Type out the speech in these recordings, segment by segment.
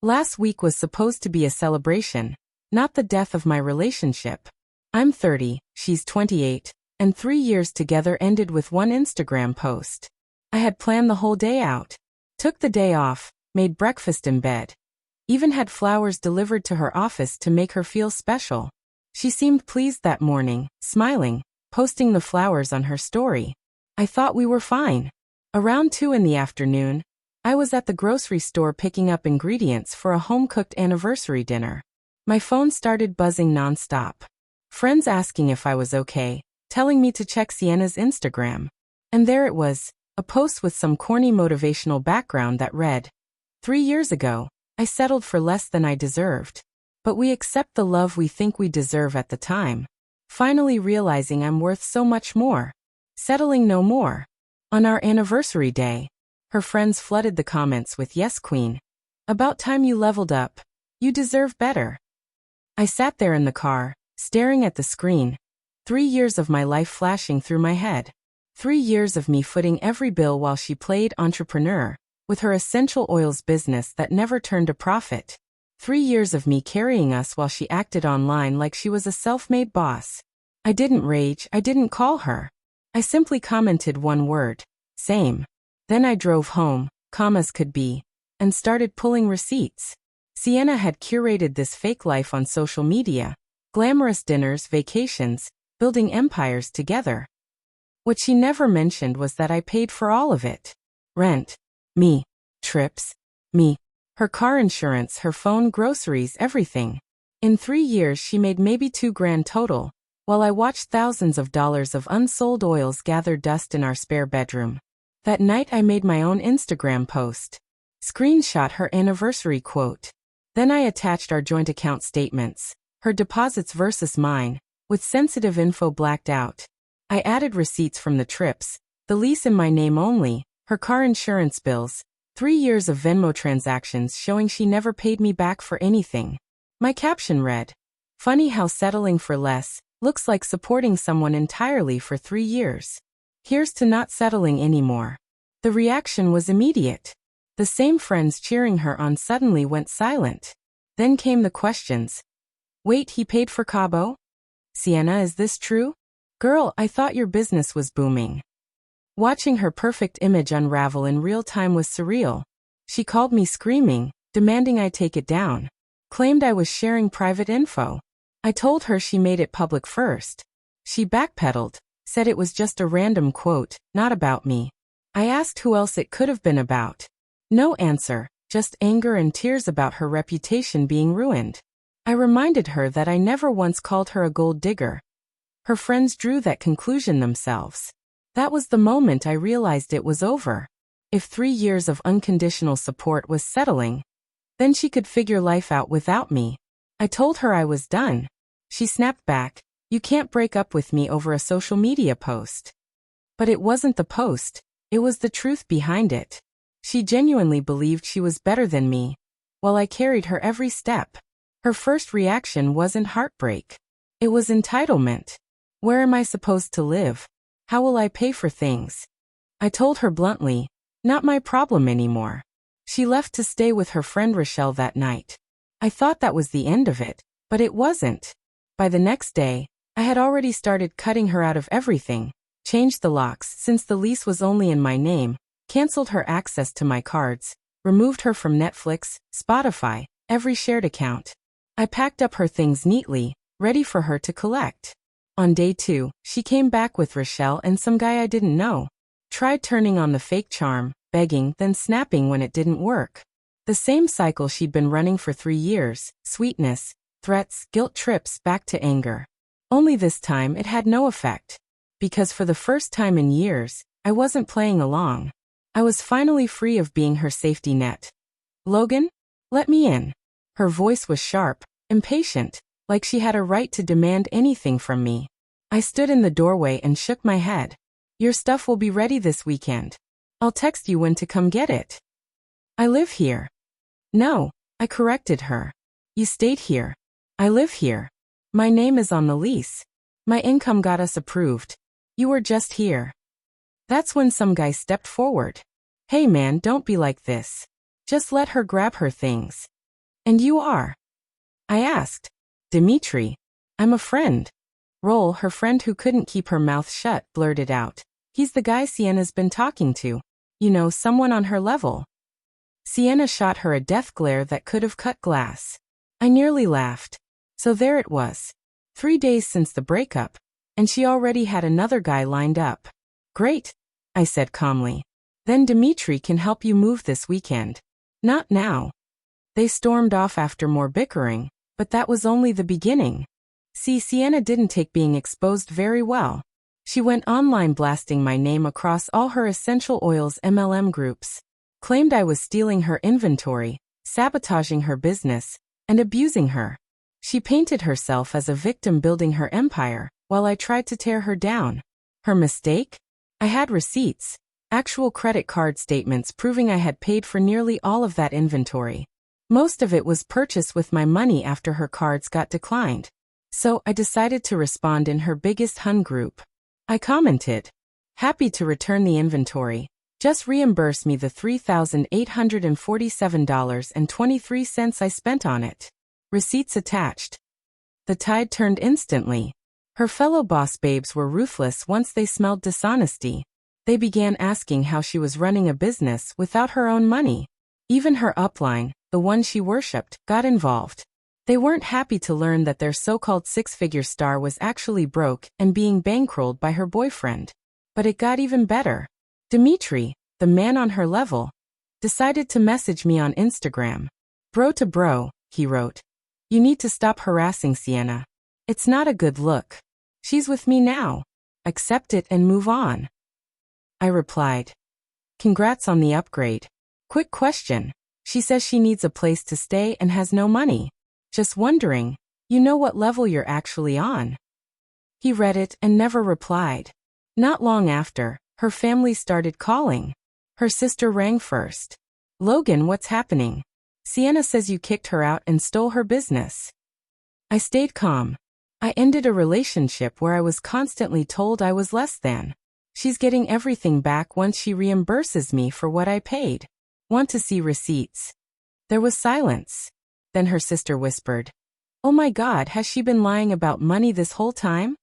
Last week was supposed to be a celebration, not the death of my relationship. I'm 30, she's 28, and 3 years together ended with one Instagram post. I had planned the whole day out. Took the day off, made breakfast in bed. Even had flowers delivered to her office to make her feel special. She seemed pleased that morning, smiling, posting the flowers on her story. I thought we were fine. Around 2 in the afternoon, I was at the grocery store picking up ingredients for a home-cooked anniversary dinner. My phone started buzzing non-stop. Friends asking if I was okay, telling me to check Sienna's Instagram. And there it was, a post with some corny motivational background that read, 3 years ago, I settled for less than I deserved. But we accept the love we think we deserve at the time. Finally realizing I'm worth so much more. Settling no more. On our anniversary day, her friends flooded the comments with "Yes, Queen. About time you leveled up. You deserve better." I sat there in the car, staring at the screen. 3 years of my life flashing through my head. 3 years of me footing every bill while she played entrepreneur, with her essential oils business that never turned a profit. 3 years of me carrying us while she acted online like she was a self-made boss. I didn't rage, I didn't call her. I simply commented one word, same. Then I drove home, calm as could be, and started pulling receipts. Sienna had curated this fake life on social media. Glamorous dinners, vacations, building empires together. What she never mentioned was that I paid for all of it. Rent. Me. Trips. Me. Her car insurance, her phone, groceries, everything. In 3 years she made maybe $2,000 total, while I watched thousands of dollars of unsold oils gather dust in our spare bedroom. That night I made my own Instagram post. Screenshot her anniversary quote. Then I attached our joint account statements, her deposits versus mine, with sensitive info blacked out. I added receipts from the trips, the lease in my name only, her car insurance bills, 3 years of Venmo transactions showing she never paid me back for anything. My caption read, "Funny how settling for less looks like supporting someone entirely for 3 years. Here's to not settling anymore." The reaction was immediate. The same friends cheering her on suddenly went silent. Then came the questions. "Wait, he paid for Cabo? Sienna, is this true? Girl, I thought your business was booming." Watching her perfect image unravel in real time was surreal. She called me screaming, demanding I take it down. Claimed I was sharing private info. I told her she made it public first. She backpedaled, said it was just a random quote, not about me. I asked who else it could have been about. No answer, just anger and tears about her reputation being ruined. I reminded her that I never once called her a gold digger. Her friends drew that conclusion themselves. That was the moment I realized it was over. If 3 years of unconditional support was settling, then she could figure life out without me. I told her I was done. She snapped back, "You can't break up with me over a social media post." But it wasn't the post, it was the truth behind it. She genuinely believed she was better than me, while I carried her every step. Her first reaction wasn't heartbreak. It was entitlement. Where am I supposed to live? How will I pay for things? I told her bluntly, not my problem anymore. She left to stay with her friend Rochelle that night. I thought that was the end of it, but it wasn't. By the next day, I had already started cutting her out of everything, changed the locks since the lease was only in my name, canceled her access to my cards, removed her from Netflix, Spotify, every shared account. I packed up her things neatly, ready for her to collect. On day 2, she came back with Rochelle and some guy I didn't know. Tried turning on the fake charm, begging, then snapping when it didn't work. The same cycle she'd been running for 3 years, sweetness, threats, guilt trips back to anger. Only this time it had no effect. Because for the first time in years, I wasn't playing along. I was finally free of being her safety net. "Logan? Let me in." Her voice was sharp, impatient, like she had a right to demand anything from me. I stood in the doorway and shook my head. "Your stuff will be ready this weekend. I'll text you when to come get it." "I live here." "No," I corrected her. "You stayed here. I live here. My name is on the lease. My income got us approved. You were just here." That's when some guy stepped forward. "Hey man, don't be like this. Just let her grab her things. And you are? I asked. Dimitri. I'm a friend. Roll, her friend who couldn't keep her mouth shut, blurted out. He's the guy Sienna's been talking to. You know, someone on her level. Sienna shot her a death glare that could have cut glass. I nearly laughed. So there it was. 3 days since the breakup, and she already had another guy lined up. Great, I said calmly. Then Dimitri can help you move this weekend. Not now. They stormed off after more bickering, but that was only the beginning. See, Sienna didn't take being exposed very well. She went online blasting my name across all her essential oils MLM groups, claimed I was stealing her inventory, sabotaging her business, and abusing her. She painted herself as a victim building her empire, while I tried to tear her down. Her mistake? I had receipts, actual credit card statements proving I had paid for nearly all of that inventory. Most of it was purchased with my money after her cards got declined. So I decided to respond in her biggest Hun group. I commented, happy to return the inventory. Just reimburse me the $3,847.23 I spent on it. Receipts attached. The tide turned instantly. Her fellow boss babes were ruthless once they smelled dishonesty. They began asking how she was running a business without her own money. Even her upline, the one she worshipped, got involved. They weren't happy to learn that their so-called six-figure star was actually broke and being bankrolled by her boyfriend. But it got even better. Dimitri, the man on her level, decided to message me on Instagram. Bro to bro, he wrote. You need to stop harassing Sienna. It's not a good look. She's with me now. Accept it and move on. I replied. Congrats on the upgrade. Quick question. She says she needs a place to stay and has no money. Just wondering, you know what level you're actually on? He read it and never replied. Not long after, her family started calling. Her sister rang first. Logan, what's happening? Sienna says you kicked her out and stole her business. I stayed calm. I ended a relationship where I was constantly told I was less than. She's getting everything back once she reimburses me for what I paid. Want to see receipts? There was silence. Then her sister whispered, oh my God, has she been lying about money this whole time?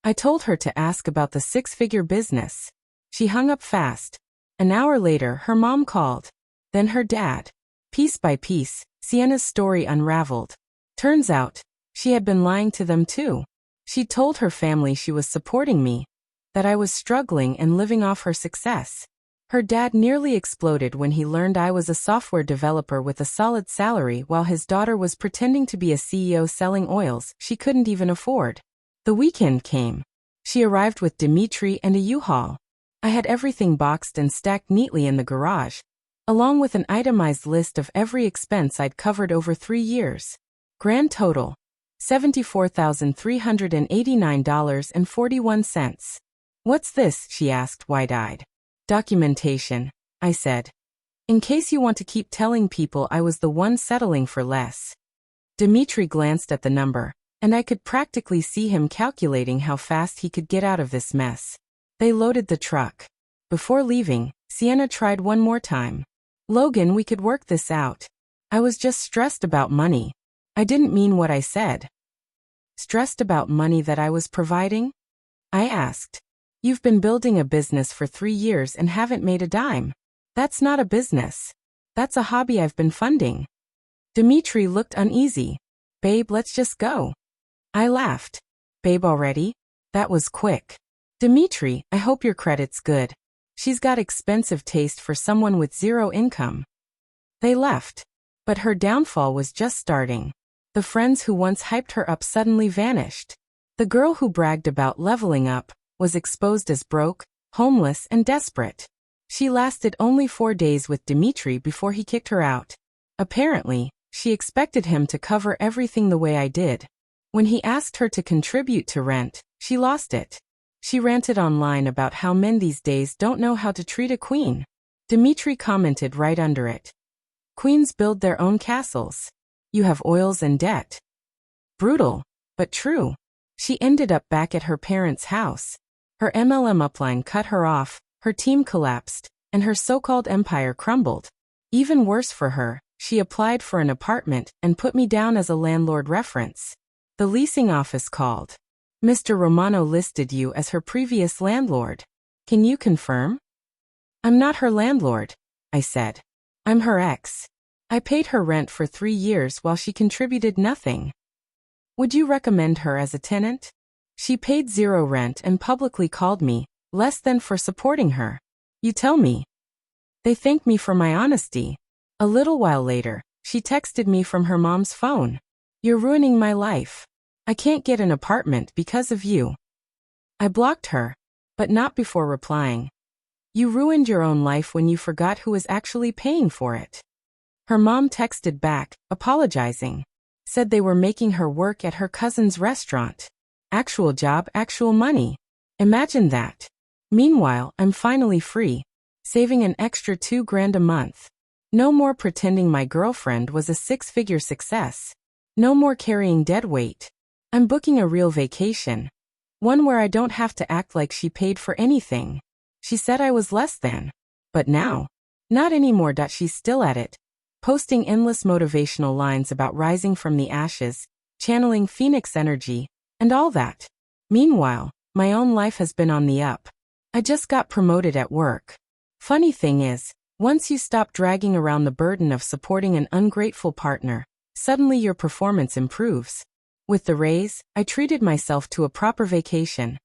I told her to ask about the six-figure business. She hung up fast. An hour later, her mom called. Then her dad. Piece by piece, Sienna's story unraveled. Turns out, she had been lying to them too. She told her family she was supporting me, that I was struggling and living off her success. Her dad nearly exploded when he learned I was a software developer with a solid salary while his daughter was pretending to be a CEO selling oils she couldn't even afford. The weekend came. She arrived with Dimitri and a U-Haul. I had everything boxed and stacked neatly in the garage, along with an itemized list of every expense I'd covered over 3 years. Grand total, $74,389.41. What's this? She asked wide-eyed. Documentation, I said. In case you want to keep telling people I was the one settling for less. Dimitri glanced at the number, and I could practically see him calculating how fast he could get out of this mess. They loaded the truck. Before leaving, Sienna tried one more time. Logan, we could work this out. I was just stressed about money. I didn't mean what I said. Stressed about money that I was providing? I asked. You've been building a business for 3 years and haven't made a dime. That's not a business. That's a hobby I've been funding. Dimitri looked uneasy. Babe, let's just go. I laughed. Babe already? That was quick. Dimitri, I hope your credit's good. She's got expensive taste for someone with zero income. They left. But her downfall was just starting. The friends who once hyped her up suddenly vanished. The girl who bragged about leveling up was exposed as broke, homeless, and desperate. She lasted only 4 days with Dimitri before he kicked her out. Apparently, she expected him to cover everything the way I did. When he asked her to contribute to rent, she lost it. She ranted online about how men these days don't know how to treat a queen. Dimitri commented right under it. Queens build their own castles. You have oils and debt. Brutal, but true. She ended up back at her parents' house. Her MLM upline cut her off, her team collapsed, and her so-called empire crumbled. Even worse for her, She applied for an apartment and put me down as a landlord reference. The leasing office called. Mr. Romano listed you as her previous landlord. Can you confirm? I'm not her landlord, I said. I'm her ex. I paid her rent for 3 years while she contributed nothing. Would you recommend her as a tenant? She paid 0 rent and publicly called me less than for supporting her. You tell me. They thanked me for my honesty. A little while later, she texted me from her mom's phone. You're ruining my life. I can't get an apartment because of you. I blocked her, but not before replying. You ruined your own life when you forgot who was actually paying for it. Her mom texted back, apologizing. Said they were making her work at her cousin's restaurant. Actual job, actual money. Imagine that. Meanwhile, I'm finally free, saving an extra $2,000 a month. No more pretending my girlfriend was a 6-figure success. No more carrying dead weight. I'm booking a real vacation. One where I don't have to act like she paid for anything. She said I was less than. But now, not anymore. She's still at it. Posting endless motivational lines about rising from the ashes, channeling Phoenix energy, and all that. Meanwhile, my own life has been on the up. I just got promoted at work. Funny thing is, once you stop dragging around the burden of supporting an ungrateful partner, suddenly your performance improves. With the raise, I treated myself to a proper vacation.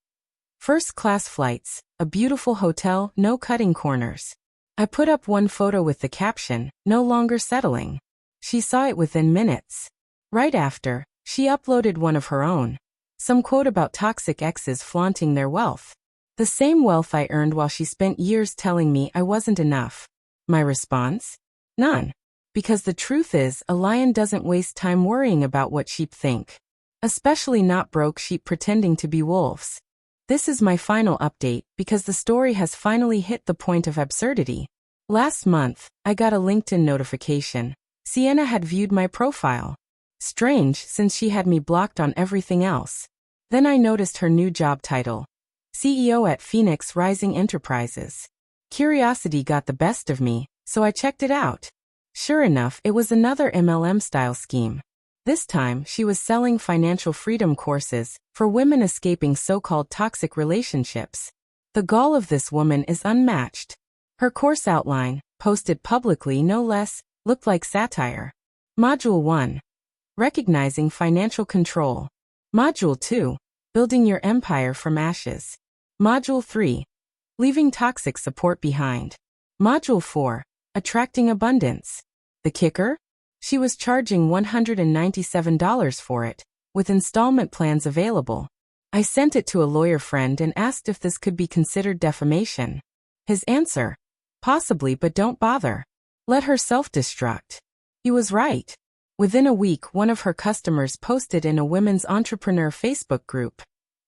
First-class flights, a beautiful hotel, no cutting corners. I put up one photo with the caption, "No longer settling." She saw it within minutes. Right after, she uploaded one of her own. Some quote about toxic exes flaunting their wealth. The same wealth I earned while she spent years telling me I wasn't enough. My response? None. Because the truth is, a lion doesn't waste time worrying about what sheep think. Especially not broke sheep pretending to be wolves. This is my final update because the story has finally hit the point of absurdity. Last month, I got a LinkedIn notification. Sienna had viewed my profile. Strange, since she had me blocked on everything else. Then I noticed her new job title. CEO at Phoenix Rising Enterprises. Curiosity got the best of me, so I checked it out. Sure enough, it was another MLM-style scheme. This time, she was selling financial freedom courses for women escaping so-called toxic relationships. The gall of this woman is unmatched. Her course outline, posted publicly no less, looked like satire. Module 1. Recognizing financial control. Module 2. Building your empire from ashes. Module 3. Leaving toxic support behind. Module 4. Attracting abundance. The kicker? She was charging $197 for it, with installment plans available. I sent it to a lawyer friend and asked if this could be considered defamation. His answer? Possibly, but don't bother. Let her self-destruct. He was right. Within a week, one of her customers posted in a women's entrepreneur Facebook group.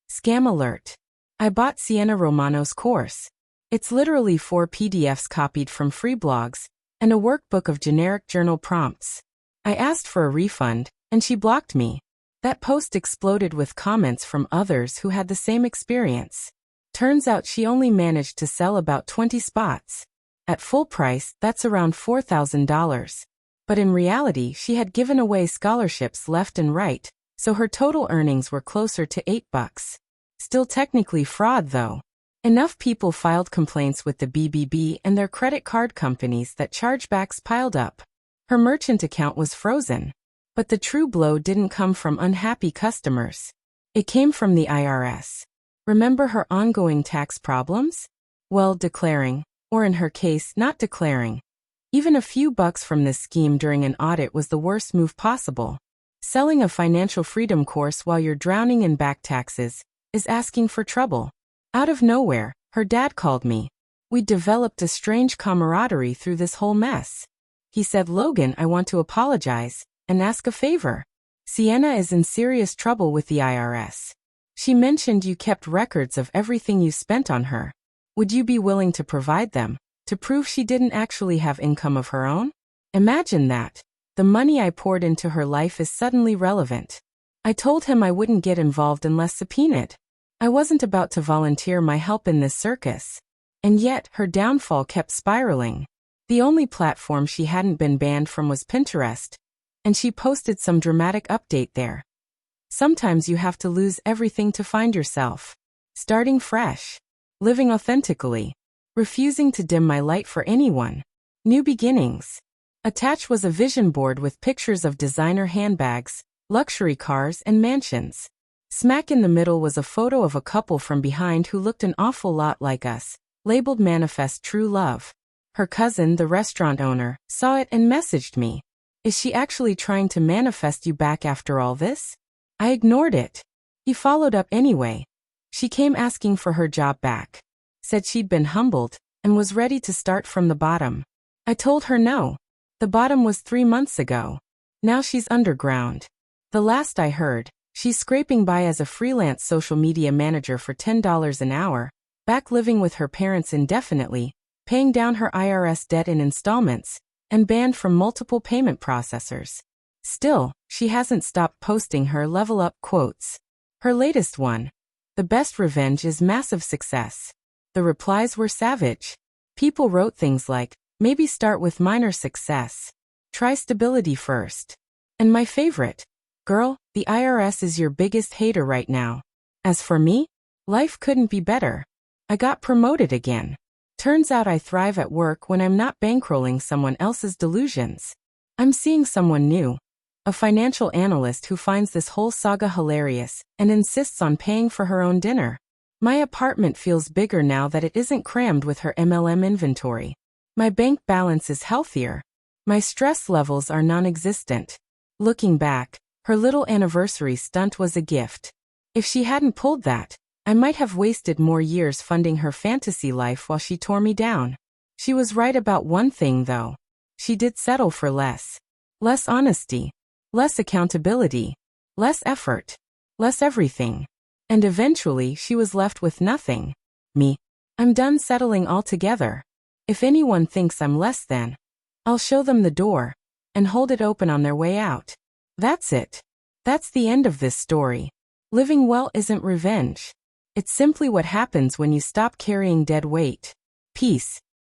Scam alert. I bought Sienna Romano's course. It's literally 4 PDFs copied from free blogs, and a workbook of generic journal prompts. I asked for a refund, and she blocked me. That post exploded with comments from others who had the same experience. Turns out she only managed to sell about 20 spots. At full price, that's around $4,000. But in reality, she had given away scholarships left and right, so her total earnings were closer to $8. Still technically fraud though. Enough people filed complaints with the BBB and their credit card companies that chargebacks piled up. Her merchant account was frozen. But the true blow didn't come from unhappy customers. It came from the IRS. Remember her ongoing tax problems? Well, declaring, or in her case, not declaring. Even a few bucks from this scheme during an audit was the worst move possible. Selling a financial freedom course while you're drowning in back taxes is asking for trouble. Out of nowhere, her dad called me. We developed a strange camaraderie through this whole mess. He said, "Logan, I want to apologize and ask a favor. Sienna is in serious trouble with the IRS. She mentioned you kept records of everything you spent on her. Would you be willing to provide them, to prove she didn't actually have income of her own?" Imagine that. The money I poured into her life is suddenly relevant. I told him I wouldn't get involved unless subpoenaed. I wasn't about to volunteer my help in this circus. And yet, her downfall kept spiraling. The only platform she hadn't been banned from was Pinterest, and she posted some dramatic update there. Sometimes you have to lose everything to find yourself. Starting fresh. Living authentically. Refusing to dim my light for anyone. New beginnings. Attached was a vision board with pictures of designer handbags, luxury cars, and mansions. Smack in the middle was a photo of a couple from behind who looked an awful lot like us, labeled Manifest True Love. Her cousin, the restaurant owner, saw it and messaged me. Is she actually trying to manifest you back after all this? I ignored it. He followed up anyway. She came asking for her job back. Said she'd been humbled and was ready to start from the bottom. I told her no. The bottom was 3 months ago. Now she's underground. The last I heard, she's scraping by as a freelance social media manager for $10 an hour, back living with her parents indefinitely, paying down her IRS debt in installments, and banned from multiple payment processors. Still, she hasn't stopped posting her level up quotes. Her latest one, "The best revenge is massive success." The replies were savage. People wrote things like, "Maybe start with minor success. Try stability first." And my favorite, "Girl, the IRS is your biggest hater right now. As for me, life couldn't be better. I got promoted again. Turns out I thrive at work when I'm not bankrolling someone else's delusions. I'm seeing someone new. A financial analyst who finds this whole saga hilarious and insists on paying for her own dinner. My apartment feels bigger now that it isn't crammed with her MLM inventory. My bank balance is healthier. My stress levels are non-existent." Looking back, her little anniversary stunt was a gift. If she hadn't pulled that, I might have wasted more years funding her fantasy life while she tore me down. She was right about one thing though. She did settle for less. Less honesty. Less accountability. Less effort. Less everything. And eventually she was left with nothing. Me. I'm done settling altogether. If anyone thinks I'm less than, I'll show them the door and hold it open on their way out. That's it. That's the end of this story. Living well isn't revenge. It's simply what happens when you stop carrying dead weight. Peace.